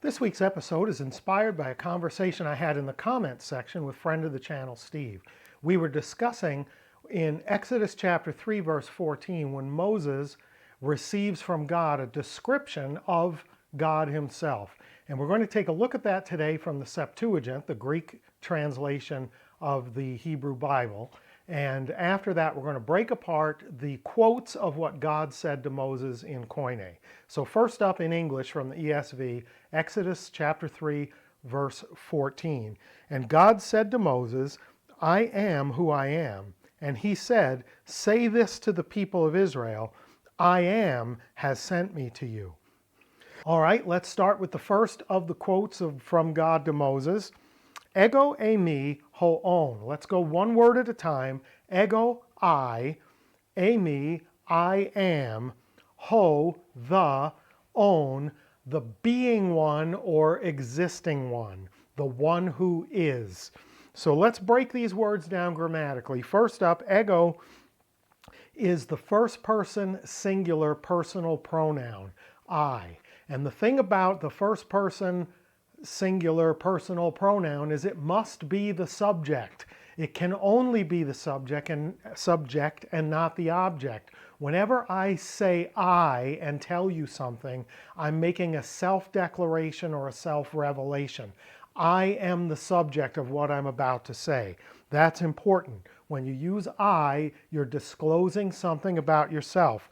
This week's episode is inspired by a conversation I had in the comments section with friend of the channel, Steve. We were discussing in Exodus chapter 3, verse 14, when Moses receives from God a description of God himself. And we're going to take a look at that today from the Septuagint, the Greek translation of the Hebrew Bible. And after that, we're going to break apart the quotes of what God said to Moses in Koine. So first up in English from the ESV, Exodus chapter 3, verse 14. And God said to Moses, I am who I am. And he said, say this to the people of Israel, I am has sent me to you. All right, let's start with the first of the quotes from God to Moses. Ego eimi ho-on. Let's go one word at a time. Ego, I. Eimi, I am. Ho, the. On, the being one or existing one. The one who is. So let's break these words down grammatically. First up, ego is the first person singular personal pronoun, I. And the thing about the first person singular personal pronoun is it must be the subject. It can only be the subject and not the object. Whenever I say I and tell you something, I'm making a self-declaration or a self-revelation. I am the subject of what I'm about to say. That's important. When you use I, you're disclosing something about yourself.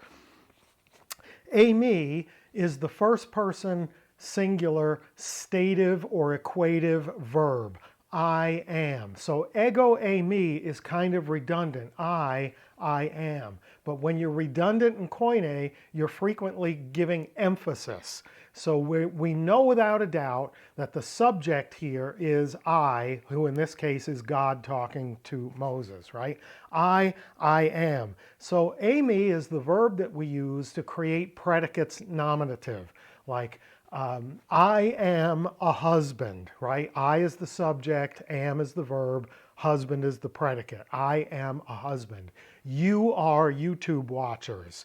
Eimi is the first person singular stative or equative verb. I am. So ego eimi is kind of redundant. I am. But when you're redundant in Koine, you're frequently giving emphasis. So we know without a doubt that the subject here is I, who in this case is God talking to Moses, right? I am. So eimi is the verb that we use to create predicates nominative, like I am a husband, right? I is the subject, am is the verb, husband is the predicate. I am a husband. You are YouTube watchers.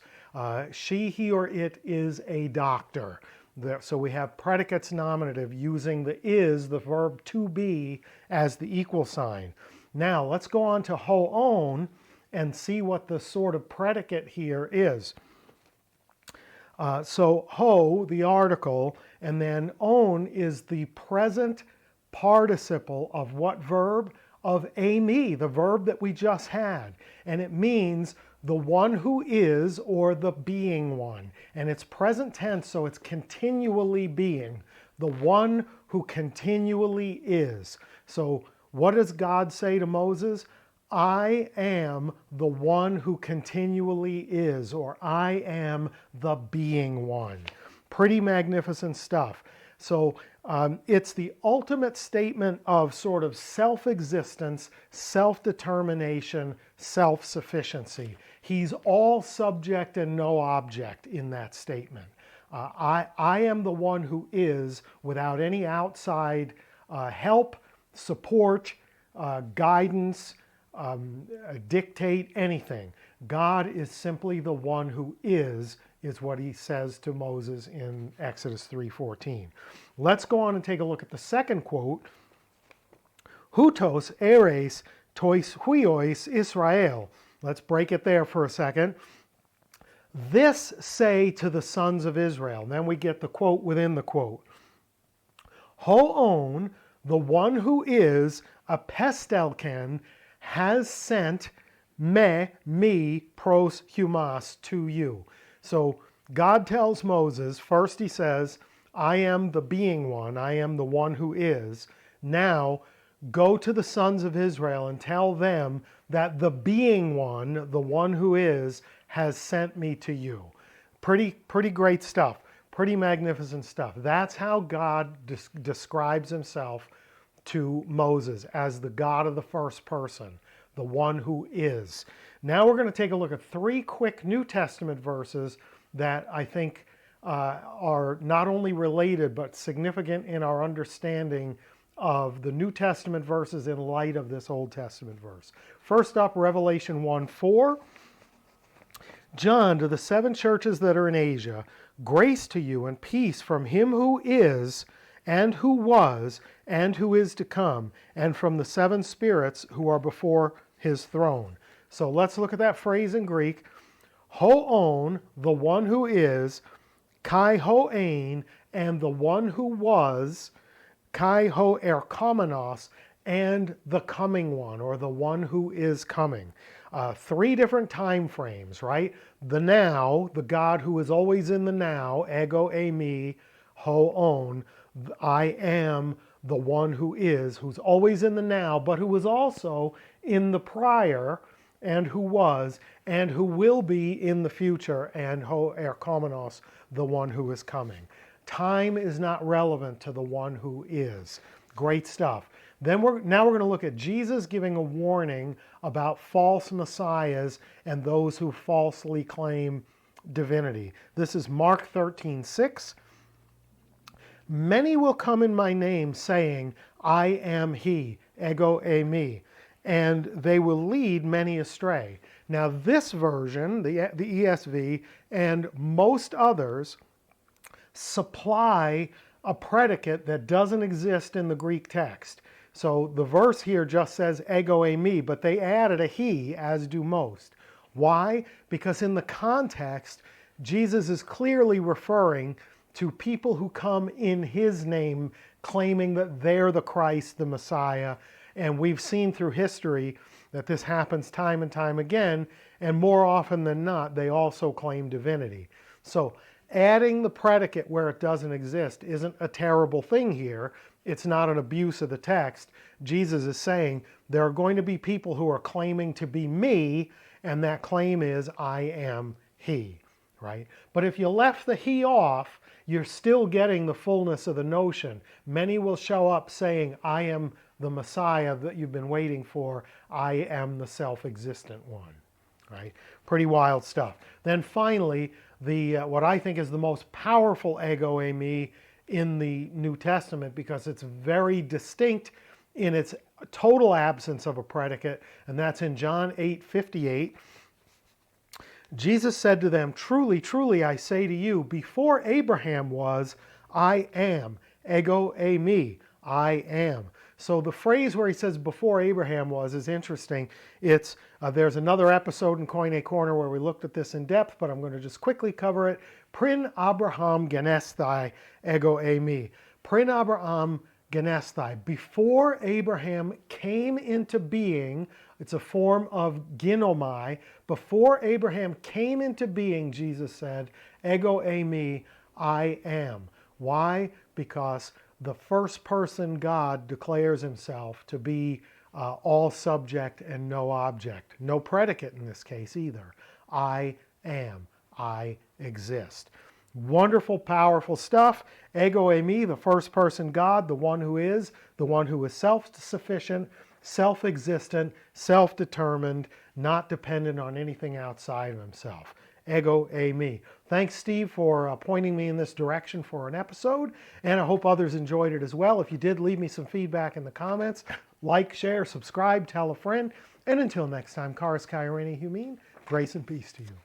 She, he, or it is a doctor. So we have predicates nominative using the is, the verb to be, as the equal sign. Now let's go on to ho-on and see what the sort of predicate here is. So ho, the article, and then on is the present participle of what verb? Of eimi, the verb that we just had. And it means the one who is or the being one. And it's present tense, so it's continually being. The one who continually is. So what does God say to Moses? I am the one who continually is, or I am the being one. Pretty magnificent stuff. So it's the ultimate statement of sort of self-existence, self-determination, self-sufficiency. He's all subject and no object in that statement. I am the one who is without any outside help, support, guidance, dictate, anything. God is simply the one who is what he says to Moses in Exodus 3:14. Let's go on and take a look at the second quote. Hutos eres tois huios Israel. Let's break it there for a second. This say to the sons of Israel. Then we get the quote within the quote. Ho-on, the one who is, a pestelken, has sent me pros humas to you. So God tells Moses, first he says, I am the being one, I am the one who is. Now go to the sons of Israel and tell them that the being one, the one who is, has sent me to you. Pretty great stuff, pretty magnificent stuff. That's how God describes himself to Moses, as the God of the first person, the one who is. Now we're going to take a look at three quick New Testament verses that I think are not only related but significant in our understanding of the New Testament verses in light of this Old Testament verse. First up, Revelation 1:4. John, to the seven churches that are in Asia, grace to you and peace from him who is, and who was, and who is to come, and from the seven spirits who are before his throne. So let's look at that phrase in Greek. Ho-on, the one who is, kai ho-ein, and the one who was, kai ho-erkomenos, and the coming one, or the one who is coming. Three different time frames, right? The now, the God who is always in the now, ego eimi, ho-on, I am the one who is, who's always in the now, but who is also in the prior, and who was, and who will be in the future, and ho-erkomenos, the one who is coming. Time is not relevant to the one who is. Great stuff. Now we're going to look at Jesus giving a warning about false messiahs and those who falsely claim divinity. This is Mark 13:6. Many will come in my name saying, I am he, ego eimi, and they will lead many astray. Now this version, the ESV, and most others supply a predicate that doesn't exist in the Greek text. So the verse here just says ego eimi, but they added a he, as do most. Why? Because in the context, Jesus is clearly referring to people who come in his name, claiming that they're the Christ, the Messiah. And we've seen through history that this happens time and time again, and more often than not, they also claim divinity. So adding the predicate where it doesn't exist isn't a terrible thing here. It's not an abuse of the text. Jesus is saying there are going to be people who are claiming to be me, and that claim is I am he, right? But if you left the he off, you're still getting the fullness of the notion. Many will show up saying, I am the Messiah that you've been waiting for. I am the self-existent one, right? Pretty wild stuff. Then finally, what I think is the most powerful ego eimi in the New Testament, because it's very distinct in its total absence of a predicate, and that's in John 8:58. Jesus said to them, truly, truly, I say to you, before Abraham was, I am. Ego eimi, I am. So the phrase where he says before Abraham was is interesting. It's there's another episode in Koine Corner where we looked at this in depth, but I'm going to just quickly cover it. Prin Abraham genesthai ego eimi. Prin Abraham genesthai. Before Abraham came into being, it's a form of ginomai. Before Abraham came into being, Jesus said, ego eimi, I am. Why? Because the first person God declares himself to be all subject and no object. No predicate in this case either. I am. I exist. Wonderful, powerful stuff. Ego eimi, the first person God, the one who is self-sufficient, self-existent, self-determined, not dependent on anything outside of himself. Ego eimi. Thanks, Steve, for pointing me in this direction for an episode, and I hope others enjoyed it as well. If you did, leave me some feedback in the comments. Like, share, subscribe, tell a friend, and until next time, Charis Kairos Humin, grace and peace to you.